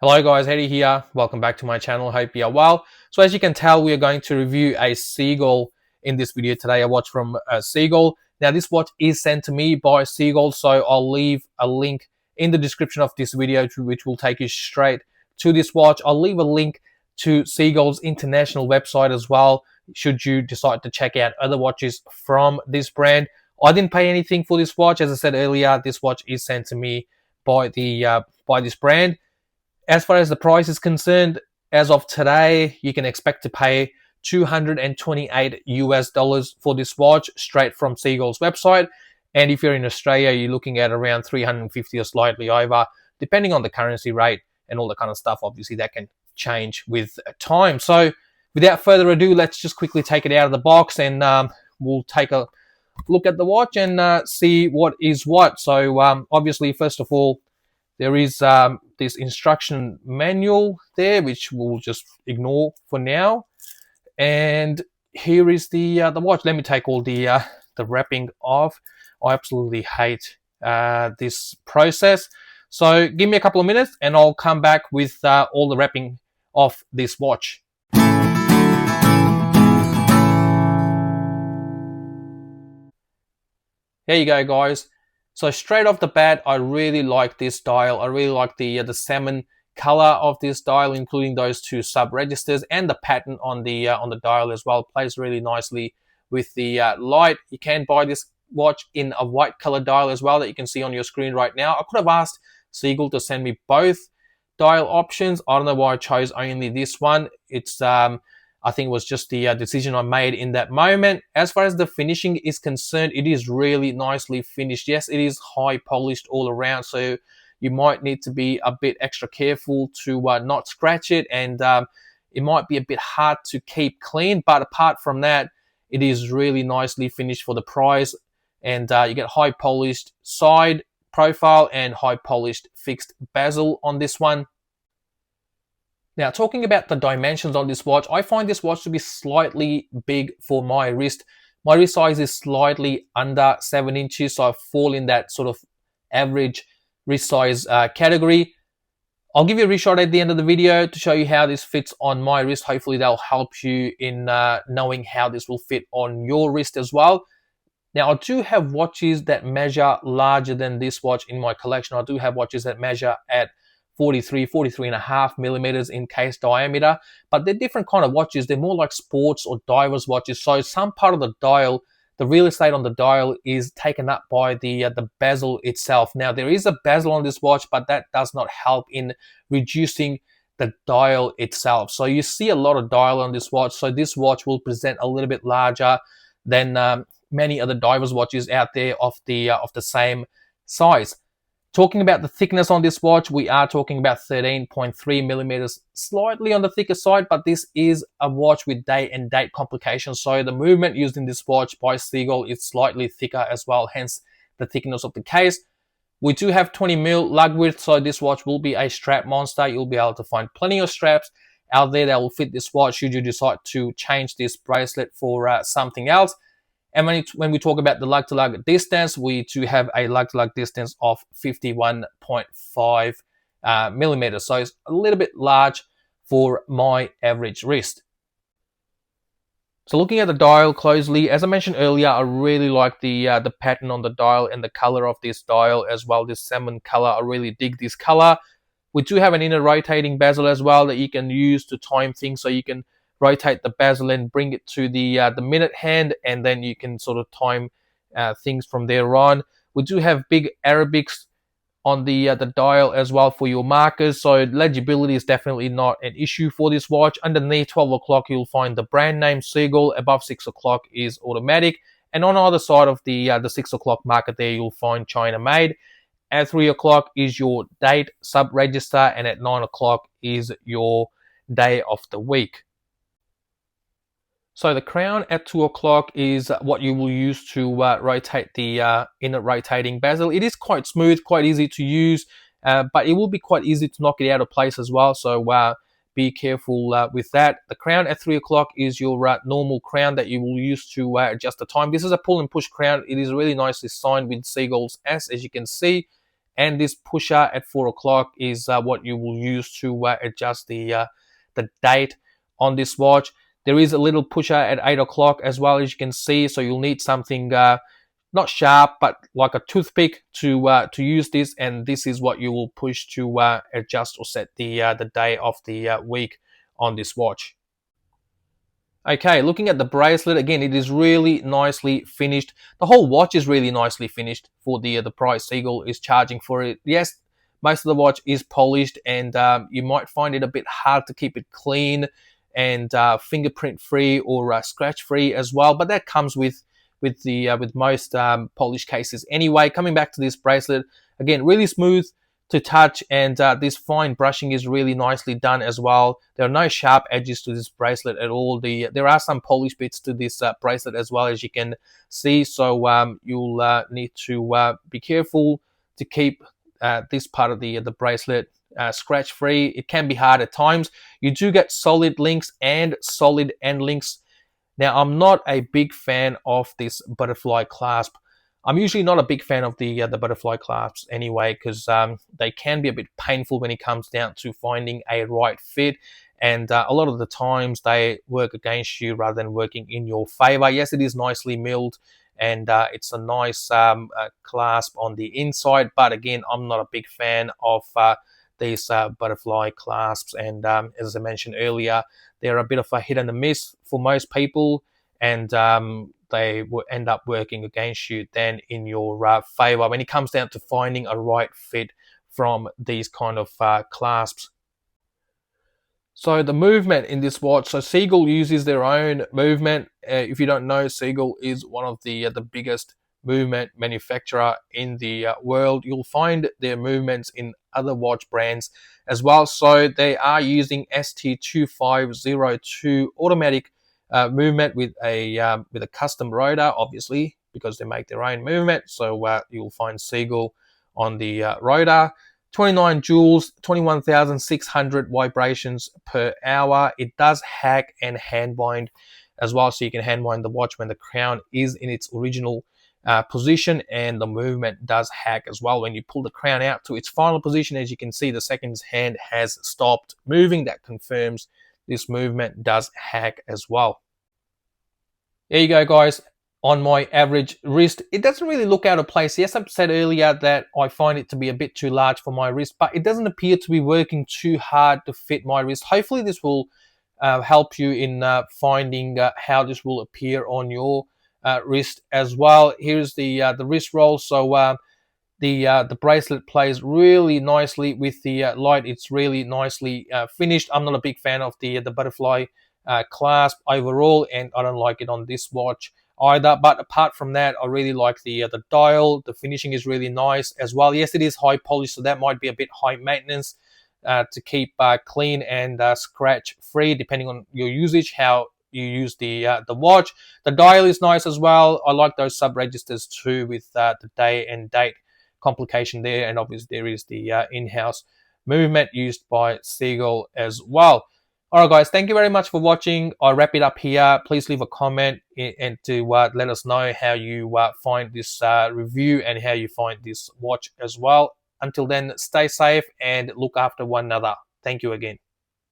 Hello guys, Eddie here. Welcome back to my channel. Hope you are well. So as you can tell, we are going to review a Sea-Gull in this video today. A watch from Sea-Gull. Now this watch is sent to me by Sea-Gull, so I'll leave a link in the description of this video which will take you straight to this watch. I'll leave a link to Sea-Gull's international website as well, should you decide to check out other watches from this brand. I didn't pay anything for this watch. As I said earlier, this watch is sent to me by this brand. As far as the price is concerned, as of today, you can expect to pay $228 for this watch straight from Sea-Gull's website. And if you're in Australia, you're looking at around 350 or slightly over, depending on the currency rate and all the kind of stuff. Obviously, that can change with time. So without further ado, let's just quickly take it out of the box and we'll take a look at the watch and see what is what. So obviously, first of all, there is this instruction manual there, which we'll just ignore for now. And here is the watch. Let me take all the wrapping off. I absolutely hate this process. So give me a couple of minutes and I'll come back with all the wrapping off this watch. There you go, guys. So straight off the bat, I really like this dial. I really like the salmon color of this dial, including those two sub registers, and the pattern on the dial as well. It plays really nicely with the light. You can buy this watch in a white color dial as well that you can see on your screen right now. I could have asked Sea-Gull to send me both dial options. I don't know why I chose only this one. It's I think it was just the decision I made in that moment. As far as the finishing is concerned, it is really nicely finished. Yes, it is high polished all around, so you might need to be a bit extra careful to not scratch it, and it might be a bit hard to keep clean. But apart from that, it is really nicely finished for the price, and you get high polished side profile and high polished fixed bezel on this one. Now, talking about the dimensions on this watch, I find this watch to be slightly big for my wrist. My wrist size is slightly under 7 inches, so I fall in that sort of average wrist size category. I'll give you a reshot at the end of the video to show you how this fits on my wrist. Hopefully, that'll help you in knowing how this will fit on your wrist as well. Now, I do have watches that measure larger than this watch in my collection. I do have watches that measure at 43.5 millimeters in case diameter, but they're different kind of watches. They're more like sports or divers watches. So some part of the dial, the real estate on the dial, is taken up by the bezel itself. Now there is a bezel on this watch, but that does not help in reducing the dial itself. So you see a lot of dial on this watch. So this watch will present a little bit larger than many other divers watches out there of the same size. Talking about the thickness on this watch, we are talking about 13.3 millimeters, slightly on the thicker side, but this is a watch with day and date complications. So the movement used in this watch by Sea-Gull is slightly thicker as well, hence the thickness of the case. We do have 20 mil lug width, so this watch will be a strap monster. You'll be able to find plenty of straps out there that will fit this watch should you decide to change this bracelet for something else. And when we talk about the lug-to-lug distance, we do have a lug-to-lug distance of 51.5 millimeters. So it's a little bit large for my average wrist. So looking at the dial closely, as I mentioned earlier, I really like the pattern on the dial and the color of this dial as well. This salmon color, I really dig this color. We do have an inner rotating bezel as well that you can use to time things, so you can rotate the bezel and bring it to the minute hand, and then you can sort of time things from there on. We do have big Arabics on the dial as well for your markers, so legibility is definitely not an issue for this watch. Underneath 12 o'clock, you'll find the brand name Sea-Gull. Above 6 o'clock is automatic, and on either side of the 6 o'clock marker there, you'll find China made. At 3 o'clock is your date sub-register, and at 9 o'clock is your day of the week. So the crown at 2 o'clock is what you will use to rotate the inner rotating bezel. It is quite smooth, quite easy to use, but it will be quite easy to knock it out of place as well. So be careful with that. The crown at 3 o'clock is your normal crown that you will use to adjust the time. This is a pull and push crown. It is really nicely signed with Sea-Gull's S, as you can see. and this pusher at 4 o'clock is what you will use to adjust the date on this watch. There is a little pusher at 8 o'clock as well, as you can see, so you'll need something not sharp, but like a toothpick to use this, and this is what you will push to adjust or set the day of the week on this watch. Okay, looking at the bracelet again, it is really nicely finished. The whole watch is really nicely finished for the price Sea-Gull is charging for it. Yes, most of the watch is polished, and you might find it a bit hard to keep it clean and fingerprint free or scratch free as well. But that comes with most polish cases anyway. Coming back to this bracelet again, really smooth to touch, and this fine brushing is really nicely done as well. There are no sharp edges to this bracelet at all. There are some polish bits to this bracelet as well, as you can see, so you'll need to be careful to keep this part of the bracelet scratch free. It can be hard at times. You do get solid links and solid end links. Now, I'm not a big fan of this butterfly clasp. I'm usually not a big fan of the butterfly clasps anyway, because they can be a bit painful when it comes down to finding a right fit, and a lot of the times they work against you rather than working in your favor. Yes, it is nicely milled, and it's a nice clasp on the inside, but again, I'm not a big fan of these butterfly clasps, and as I mentioned earlier, they're a bit of a hit and a miss for most people, and they will end up working against you then in your favor when it comes down to finding a right fit from these kind of clasps. So the movement in this watch, so Sea-Gull uses their own movement. If you don't know, Sea-Gull is one of the biggest movement manufacturer in the world. You'll find their movements in other watch brands as well. So they are using ST2502 automatic movement with a custom rotor, obviously, because they make their own movement. So you'll find Sea-Gull on the rotor. 29 joules, 21,600 vibrations per hour. It does hack and hand bind as well, so you can hand bind the watch when the crown is in its original position, and the movement does hack as well. When you pull the crown out to its final position, as you can see, the seconds hand has stopped moving. That confirms this movement does hack as well. There you go, guys. On my average wrist, it doesn't really look out of place. Yes, I've said earlier that I find it to be a bit too large for my wrist, but it doesn't appear to be working too hard to fit my wrist. Hopefully this will help you in finding how this will appear on your wrist as well. Here's the wrist roll. So the bracelet plays really nicely with the light. It's really nicely finished. I'm not a big fan of the butterfly clasp overall, and I don't like it on this watch either. But apart from that, I really like the dial. The finishing is really nice as well. Yes, it is high polish, so that might be a bit high maintenance to keep clean and scratch free, depending on your usage, how you use the watch. The dial is nice as well. I like those sub registers too, with the day and date complication there, and obviously there is the in-house movement used by Sea-Gull as well. All right, guys, thank you very much for watching. I'll wrap it up here. Please leave a comment and to let us know how you find this review and how you find this watch as well. Until then, stay safe and look after one another. Thank you again.